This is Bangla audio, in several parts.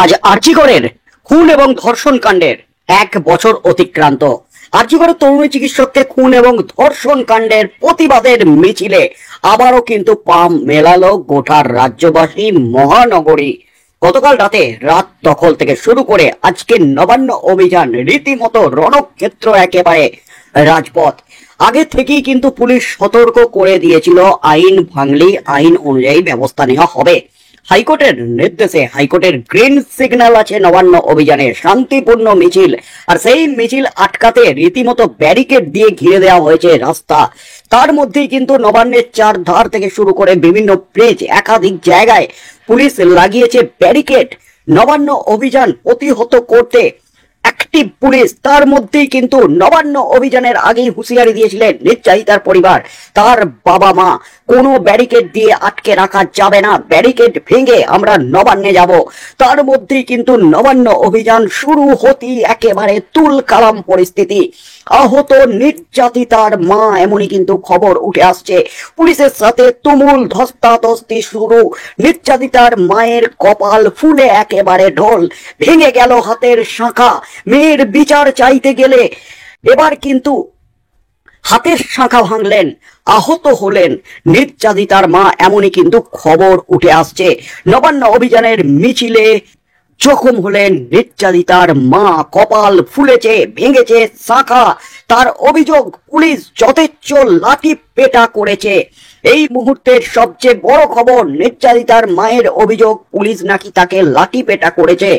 আজ আরজিকরের খুন এবং ধর্ষণ কাণ্ডের 1 বছর অতিক্রান্ত। আরজিকরের তরুণী চিকিৎসককে খুন এবং ধর্ষণ কাণ্ডের প্রতিবাদের মিছিলে আবারও কিন্তু পা মেলালো গোটা রাজ্যবাসী, মহানগরী। গতকাল রাতে রাত দখল থেকে শুরু করে আজকে নবান্ন অভিযান রীতিমতো রণক্ষেত্র, একেবারে রাজপথ। আগে থেকেই কিন্তু পুলিশ সতর্ক করে দিয়েছিল, আইন ভাঙলে আইন অনুযায়ী ব্যবস্থা নেওয়া হবে। হাইকোর্টের নির্দেশে, হাইকোর্টের গ্রিন সিগন্যাল আছে নবান্ন অভিযানে শান্তিপূর্ণ মিছিল, আর সেই মিছিল আটকাতে রীতিমতো ব্যারিকেড দিয়ে ঘিরে দেওয়া হয়েছে রাস্তা। তার মধ্যেই কিন্তু নবান্নের 4 ধার থেকে শুরু করে বিভিন্ন ব্রিজ, একাধিক জায়গায় পুলিশ লাগিয়েছে ব্যারিকেড নবান্ন অভিযান প্রতিহত করতে। Active police. তার মধ্যেই কিন্তু নবান্ন অভিযানের আগেই হুঁশিয়ারি দিয়েছিলেন নির্যাতিতার পরিবার, তার বাবা মা, কোনো ব্যারিকেড দিয়ে আটকে রাখা যাবে না, ব্যারিকেড ভেঙে আমরা নবান্নে যাব। তার মধ্যেই কিন্তু নবান্ন অভিযান শুরু হতেই একেবারে তুল কালাম পরিস্থিতি। আহত নির্যাতিতার মা, এমনই কিন্তু খবর উঠে আসছে। পুলিশের সাথে তুমুল ধস্তাধস্তি শুরু। নির্যাতিতার মায়ের কপাল ফুলে একেবারে ঢোল, ভেঙে গেল হাতের শাঁখা। মেয়ের বিচার চাইতে গেলে এবার কিন্তু হাতের শাঁখা ভাঙলেন, আহত হলেন নির্যাতিতার মা, এমনই কিন্তু খবর উঠে আসছে। নবান্ন অভিযানের মিছিলে জখম হলেন নির্যাতিতার মা, কপাল ফুলেছে, ভেঙেছে শাঁখা। তার অভিযোগ, পুলিশ যথেচ্ছ লাঠি পেটা করেছে। এই মুহূর্তের সবচেয়ে বড় খবর, নির্যাতিতার মায়ের অভিযোগ, পুলিশ নাকি তাকে লাঠি পেটা করেছে,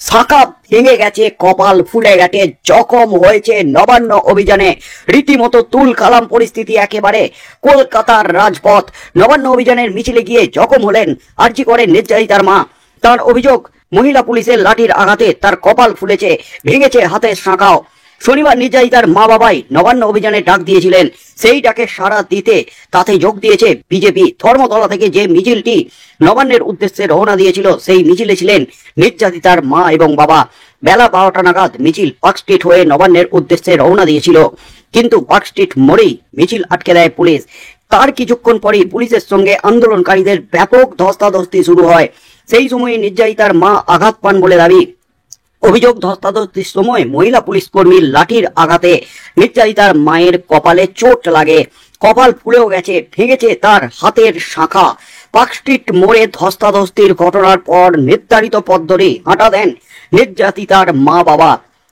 শাঁখা ভেঙে গেছে, কপাল ফুলে গেছে, জখম হয়েছে নবান্ন অভিযানে। রীতিমতো তুল কালাম পরিস্থিতি একেবারে কলকাতার রাজপথ। নবান্ন অভিযানের মিছিলে গিয়ে জখম হলেন আরজিকরের নির্যাতিতার মা। তার অভিযোগ, মহিলা পুলিশের লাঠির আঘাতে তার কপাল ফুলেছে, ভেঙেছে হাতের শাঁখাও। শনিবার নির্যাতিতার মা বাবাই নবান্ন অভিযানে ডাক দিয়েছিলেন। সেই ডাকে সাড়া দিতে তাতে যোগ দিয়েছে বিজেপি। ধর্মতলা থেকে যে মিছিলটি নবান্নের উদ্দেশ্যে রওনা দিয়েছিল, সেই মিছিলে ছিলেন নির্যাতিতার মা এবং বাবা। বেলা 12টা নাগাদ মিছিল পার্ক স্ট্রিট হয়ে নবান্নের উদ্দেশ্যে রওনা দিয়েছিল, কিন্তু পার্ক স্ট্রিট মোড়েই মিছিল আটকে দেয় পুলিশ। তার কিছুক্ষণ পরেই পুলিশের সঙ্গে আন্দোলনকারীদের ব্যাপক ধস্তাধস্তি শুরু হয়। সেই সময় নির্যাতিতার মা আঘাত পান বলে দাবি। অভিযোগ, ধস্তাধস্তির সময় মহিলা পুলিশ কর্মীর লাঠির আঘাতে নির্যাতিতার মায়ের কপালে চোট লাগে, কপাল ফুলেও গেছে, ভেঙেছে তার হাতের শাঁখা। পার্ক স্ট্রিট মোড়ে ধস্তাধস্তির ঘটনার পর নির্ধারিত পথ ধরে হাঁটা দেন নির্যাতিতার মা বাবা।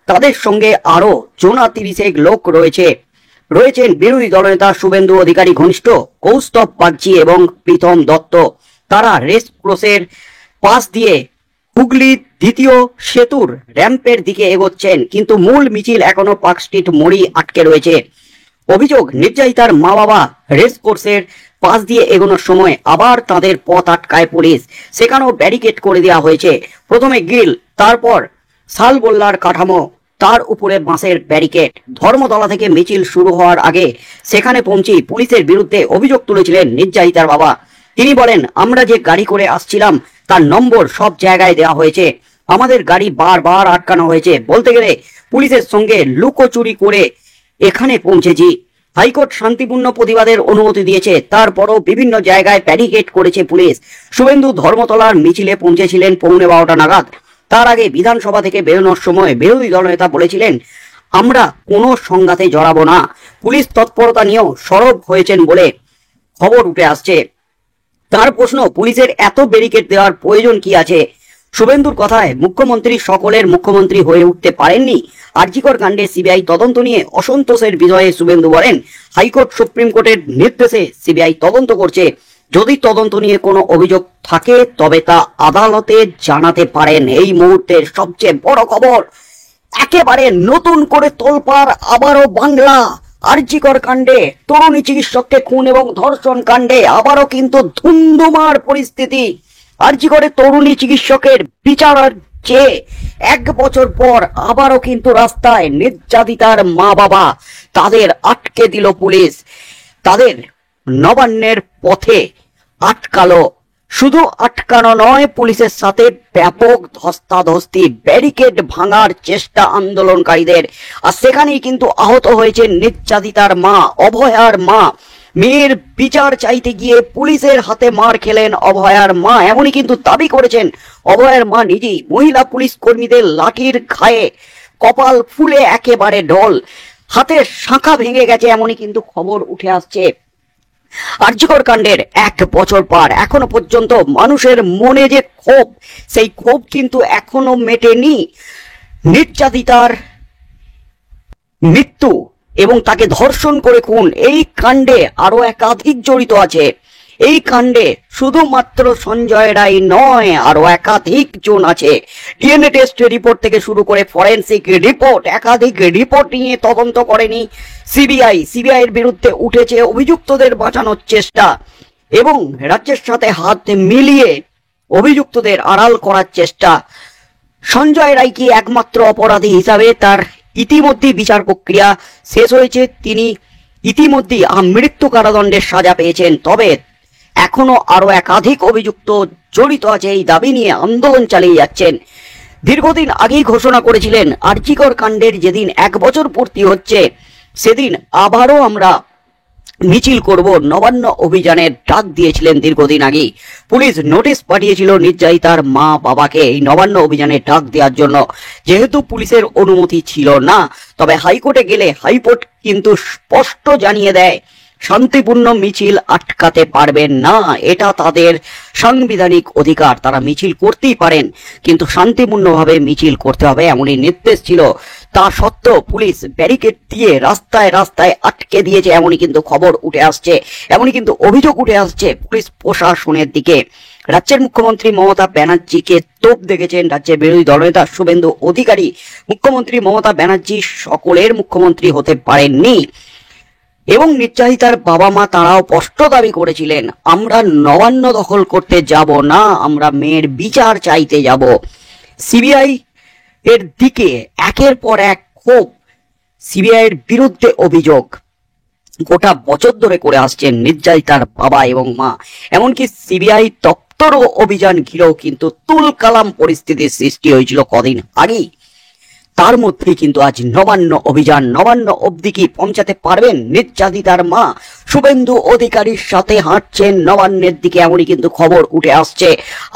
তাদের সঙ্গে আরো 30 লোক রয়েছেন বিরোধী দলনেতা শুভেন্দু অধিকারী ঘনিষ্ঠ কৌস্তব বাগচি এবং প্রীতম দত্ত। তারা রেস ক্রসের পাশ দিয়ে হুগলি দ্বিতীয় সেতুর র্যাম্পের দিকে এগোচ্ছেন, কিন্তু মূল মিছিল এখনো পার্ক স্ট্রিট মোড়েই আটকে রয়েছে। অভিযোগ, নির্যাতিতার মা বাবা রেস কোর্সের পাশ দিয়ে এগোনোর সময় আবার তাদের পথ আটকায় পুলিশ। সেখানেও ব্যারিকেড করে দেওয়া হয়েছে। প্রথমে গ্রিল, তারপর শালবোল্লার কাঠামো, তার উপরে বাঁশের ব্যারিকেড। ধর্মতলা থেকে মিছিল শুরু হওয়ার আগে সেখানে পৌঁছে পুলিশের বিরুদ্ধে অভিযোগ তুলেছিলেন নির্যাতিতার বাবা। তিনি বলেন, আমরা যে গাড়ি করে আসছিলাম তার নম্বর সব জায়গায় দেওয়া হয়েছে, আমাদের গাড়ি বারবার আটকানো হয়েছে, বলতে গেলে পুলিশের সঙ্গে লুকোচুরি করে এখানে পৌঁছেছি। হাইকোর্ট শান্তিপূর্ণ প্রতিবাদের অনুমতি দিয়েছে, তারপরও বিভিন্ন জায়গায় ব্যারিকেড করেছে পুলিশ। শুভেন্দু ধর্মতলার মিছিলে পৌঁছেছিলেন 12:15 নাগাদ। তার আগে বিধানসভা থেকে বেরোনোর সময় বিরোধী দলনেতা বলেছিলেন, আমরা কোনো সংঘাতে জড়াবো না। পুলিশ তৎপরতা নিয়েও সরব হয়েছেন বলে খবর উঠে আসছে। তার প্রশ্ন, পুলিশের এত ব্যারিকেড দেওয়ার প্রয়োজন কি আছে? শুভেন্দুর কথায়, মুখ্যমন্ত্রী সকলের মুখ্যমন্ত্রী হয়ে উঠতে পারেননি। আরজিকর কাণ্ডে সিবিআই তদন্ত নিয়ে অসন্তোষের বিষয়ে শুভেন্দু বলেন, হাইকোর্ট সুপ্রিম কোর্টের নির্দেশে সিবিআই তদন্ত করছে। যদি তদন্ত নিয়ে কোনো অভিযোগ থাকে তবে তা আদালতে জানাতে পারেন। এই মুহূর্তের সবচেয়ে বড় খবর, একেবারে নতুন করে তোলপাড় আবারও বাংলা। আরজিকর কাণ্ডে, তরুণী চিকিৎসককে খুন এবং ধর্ষণ কাণ্ডে আবারও কিন্তু ধুন্ধুমার পরিস্থিতি। আরজিকরে তরুণী চিকিৎসকের বিচার চেয়ে 1 বছর পর আবারও কিন্তু রাস্তায় নির্যাতিতার মা বাবা। তাদের আটকে দিল পুলিশ, তাদের নবান্নের পথে আটকালো। শুধু আটকানো নয়, পুলিশের সাথে ব্যাপক ধস্তাধস্তি, ব্যারিকেড ভাঙার চেষ্টা আন্দোলনকারীদের। আর সেখানেই কিন্তু আহত হয়েছে নির্যাতিতার মা, অভয়ার মা। মেয়ের বিচার চাইতে গিয়ে পুলিশের হাতে মার খেলেন অভয়ার মা, এমনই কিন্তু দাবি করেছেন অভয়ার মা নিজেই। মহিলা পুলিশ কর্মীদের লাঠির ঘায়ে কপাল ফুলে একেবারে ঢল, হাতের শাঁখা ভেঙে গেছে, এমনই কিন্তু খবর উঠে আসছে। আরজিকর কাণ্ডের 1 বছর পর এখনো পর্যন্ত মানুষের মনে যে ক্ষোভ, সেই ক্ষোভ কিন্তু এখনো মেটেনি। নির্যাতিতার মৃত্যু এবং তাকে ধর্ষণ করে খুন, এই কাণ্ডে আরো একাধিক জড়িত আছে। এই কাণ্ডে শুধুমাত্র সঞ্জয় রায় নয়, আরো একাধিক জন আছে। ডিএনএ টেস্ট রিপোর্ট থেকে শুরু করে ফরেন্সিক রিপোর্ট, একাধিক রিপোর্ট নিয়ে তদন্ত করেনি সিবিআই। সিবিআই এর বিরুদ্ধে উঠেছে অভিযুক্তদের বাঁচানোর চেষ্টা এবং রাজ্যের সাথে হাত মিলিয়ে অভিযুক্তদের আড়াল করার চেষ্টা। সঞ্জয় রায় কি একমাত্র অপরাধী হিসাবে? তার ইতিমধ্যেই বিচার প্রক্রিয়া শেষ হয়েছে, তিনি ইতিমধ্যেই মৃত্যু কারাদণ্ডের সাজা পেয়েছেন। তবে এখনো আরো একাধিক অভিযুক্ত জড়িত আছে, এই দাবি নিয়ে আন্দোলন চালিয়ে যাচ্ছেন। দীর্ঘদিন আগেই ঘোষণা করেছিলেন আরজিকর কাণ্ডের যেদিন 1 বছর পূর্তি হচ্ছে সেদিন আবারও আমরা মিছিল করব, নবান্ন অভিযানের ডাক দিয়েছিলেন দীর্ঘদিন আগেই। পুলিশ নোটিশ পাঠিয়েছিল নির্যাতিতার মা বাবাকে এই নবান্ন অভিযানের ডাক দেওয়ার জন্য, যেহেতু পুলিশের অনুমতি ছিল না। তবে হাইকোর্টে গেলে হাইকোর্ট কিন্তু স্পষ্ট জানিয়ে দেয় শান্তিপূর্ণ মিছিল আটকাতে পারবেন না, এটা তাদের সাংবিধানিক অধিকার, তারা মিছিল করতেই পারেন কিন্তু শান্তিপূর্ণভাবে মিছিল করতে হবে, এমনই নির্দেশ ছিল। তা সত্ত্বেও পুলিশ ব্যারিকেড দিয়ে রাস্তায় রাস্তায় আটকে দিয়েছে, এমনই কিন্তু খবর উঠে আসছে, এমনই কিন্তু অভিযোগ উঠে আসছে পুলিশ প্রশাসনের দিকে। রাজ্যের মুখ্যমন্ত্রী মমতা ব্যানার্জিকে তোপ দেখেছেন রাজ্যের বিরোধী দলনেতা শুভেন্দু অধিকারী। মুখ্যমন্ত্রী মমতা ব্যানার্জি সকলের মুখ্যমন্ত্রী হতে পারেননি এবং নির্যাতিতার বাবা মা তারাও স্পষ্ট দাবি করেছিলেন, আমরা নবান্ন দখল করতে যাব না, আমরা মেয়ের বিচার চাইতে যাব। সিবিআই এর দিকে একের পর এক ক্ষোভ, সিবিআই এর বিরুদ্ধে অভিযোগ গোটা বছর ধরে করে আসছেন নির্যাতিতার বাবা এবং মা। এমনকি সিবিআই দপ্তরও অভিযান ঘিরেও কিন্তু তুলকালাম পরিস্থিতির সৃষ্টি হয়েছিল কদিন আগেই। তার মধ্যেই কিন্তু আজ নবান্ন অভিযান, নবান্ন অবধি কি পৌঁছাতে পারবেন নির্যাতিতার মা? শুভেন্দু অধিকারীর সাথে হাঁটছেন নবান্নের দিকে, এমনই কিন্তু খবর উঠে আসছে।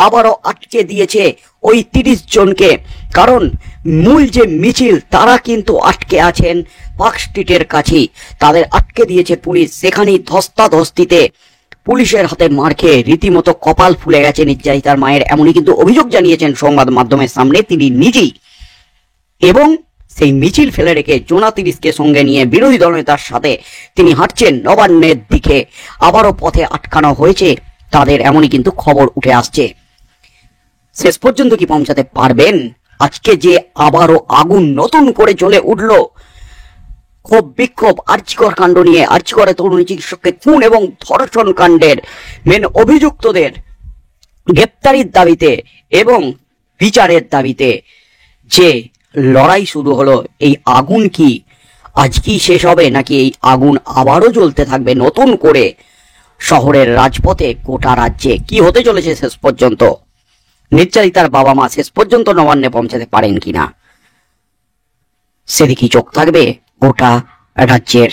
আবারও আটকে দিয়েছে ওই 30 জনকে, কারণ মূল যে মিছিল তারা কিন্তু আটকে আছেন পার্ক স্ট্রিটের কাছেই, তাদের আটকে দিয়েছে পুলিশ। সেখানেই ধস্তাধস্তিতে পুলিশের হাতে মার খেয়ে রীতিমতো কপাল ফুলে গেছে নির্যাতিতার মায়ের, এমনই কিন্তু অভিযোগ জানিয়েছেন সংবাদ মাধ্যমের সামনে তিনি নিজেই। এবং সেই মিছিল ফেলে রেখে জোনা 30কে সঙ্গে নিয়ে বিরোধী দলনেতার সাথে তিনি হাঁটছেন নবান্নের দিকে। আবারও পথে আটকানো হয়েছে তাদের, এমনই কিন্তু খবর উঠে আসছে। শেষ পর্যন্ত কি পৌঁছাতে পারবেন? আজকে যে আবারও আগুন নতুন করে জ্বলে উঠল, ক্ষোভ বিক্ষোভ আরজিকর কাণ্ড নিয়ে, আরজিকরে তরুণী চিকিৎসককে খুন এবং ধর্ষণ কাণ্ডের মেন অভিযুক্তদের গ্রেপ্তারির দাবিতে এবং বিচারের দাবিতে যে লড়াই শুরু হলো, এই আগুন কি আজকেই শেষ হবে নাকি এই আগুন আবারও জ্বলতে থাকবে নতুন করে শহরের রাজপথে, গোটা রাজ্যে? কি হতে চলেছে শেষ পর্যন্ত? নির্যাতিতার বাবা মা শেষ পর্যন্ত নবান্নে পৌঁছাতে পারেন কিনা, সেদিকেই চোখ থাকবে গোটা রাজ্যের।